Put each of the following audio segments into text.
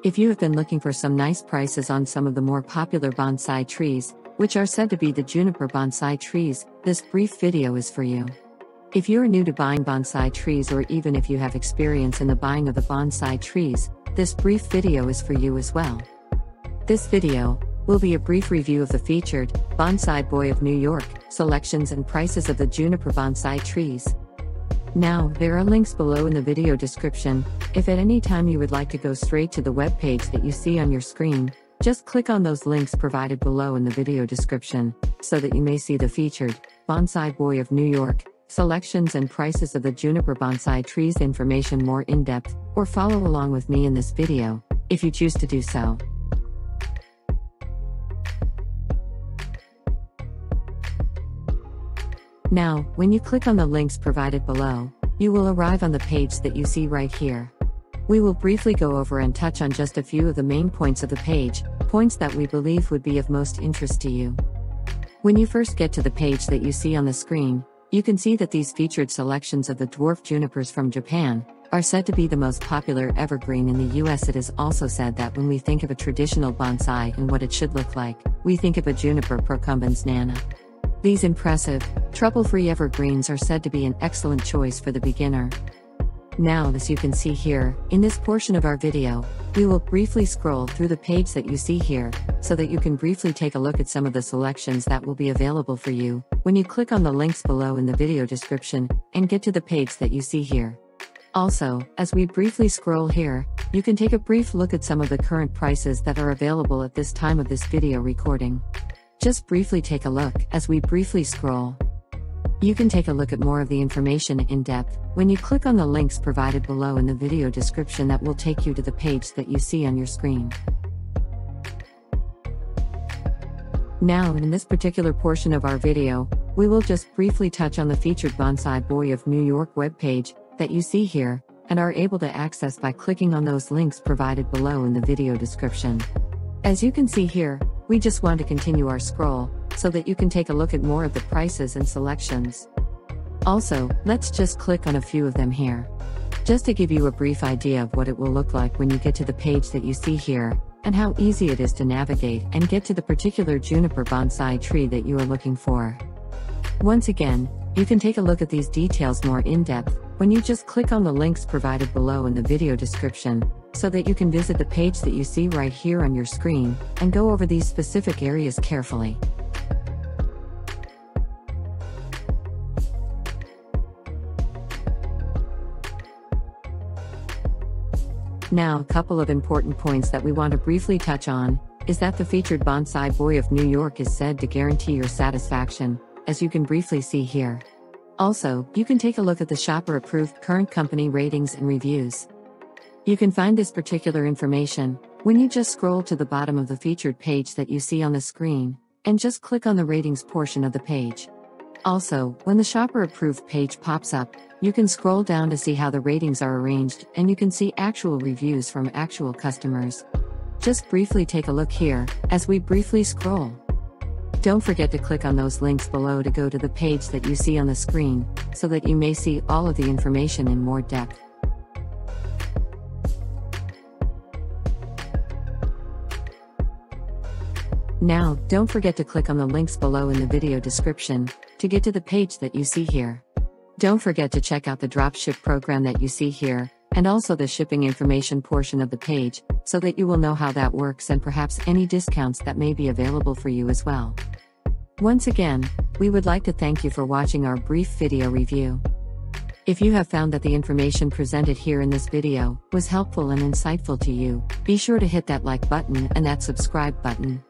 If you have been looking for some nice prices on some of the more popular bonsai trees, which are said to be the Juniper Bonsai Trees, this brief video is for you. If you are new to buying bonsai trees, or even if you have experience in the buying of the bonsai trees, this brief video is for you as well. This video will be a brief review of the featured Bonsai Boy of New York selections and prices of the Juniper Bonsai Trees. Now, there are links below in the video description. If at any time you would like to go straight to the web page that you see on your screen, just click on those links provided below in the video description, so that you may see the featured Bonsai Boy of New York selections and prices of the Juniper Bonsai Trees information more in depth, or follow along with me in this video, if you choose to do so. Now, when you click on the links provided below, you will arrive on the page that you see right here. We will briefly go over and touch on just a few of the main points of the page, points that we believe would be of most interest to you. When you first get to the page that you see on the screen, you can see that these featured selections of the dwarf junipers from Japan are said to be the most popular evergreen in the US. It is also said that when we think of a traditional bonsai and what it should look like, we think of a Juniper procumbens nana. These impressive, trouble-free evergreens are said to be an excellent choice for the beginner. Now, as you can see here, in this portion of our video, we will briefly scroll through the page that you see here, so that you can briefly take a look at some of the selections that will be available for you when you click on the links below in the video description and get to the page that you see here. Also, as we briefly scroll here, you can take a brief look at some of the current prices that are available at this time of this video recording. Just briefly take a look as we briefly scroll. You can take a look at more of the information in depth when you click on the links provided below in the video description that will take you to the page that you see on your screen. Now, in this particular portion of our video, we will just briefly touch on the featured Bonsai Boy of New York webpage that you see here and are able to access by clicking on those links provided below in the video description. As you can see here, we just want to continue our scroll, so that you can take a look at more of the prices and selections. Also, let's just click on a few of them here. Just to give you a brief idea of what it will look like when you get to the page that you see here, and how easy it is to navigate and get to the particular Juniper bonsai tree that you are looking for. Once again, you can take a look at these details more in depth when you just click on the links provided below in the video description, so that you can visit the page that you see right here on your screen, and go over these specific areas carefully. Now, a couple of important points that we want to briefly touch on, is that the featured Bonsai Boy of New York is said to guarantee your satisfaction, as you can briefly see here. Also, you can take a look at the shopper-approved current company ratings and reviews. You can find this particular information when you just scroll to the bottom of the featured page that you see on the screen, and just click on the ratings portion of the page. Also, when the shopper-approved page pops up, you can scroll down to see how the ratings are arranged, and you can see actual reviews from actual customers. Just briefly take a look here, as we briefly scroll. Don't forget to click on those links below to go to the page that you see on the screen, so that you may see all of the information in more depth. Now, don't forget to click on the links below in the video description to get to the page that you see here. Don't forget to check out the dropship program that you see here, and also the shipping information portion of the page, so that you will know how that works and perhaps any discounts that may be available for you as well. Once again, we would like to thank you for watching our brief video review. If you have found that the information presented here in this video was helpful and insightful to you, be sure to hit that like button and that subscribe button.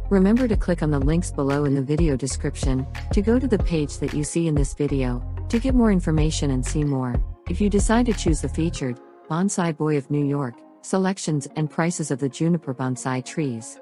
Remember to click on the links below in the video description to go to the page that you see in this video to get more information and see more, if you decide to choose the featured Bonsai Boy of New York selections and prices of the Juniper Bonsai Trees.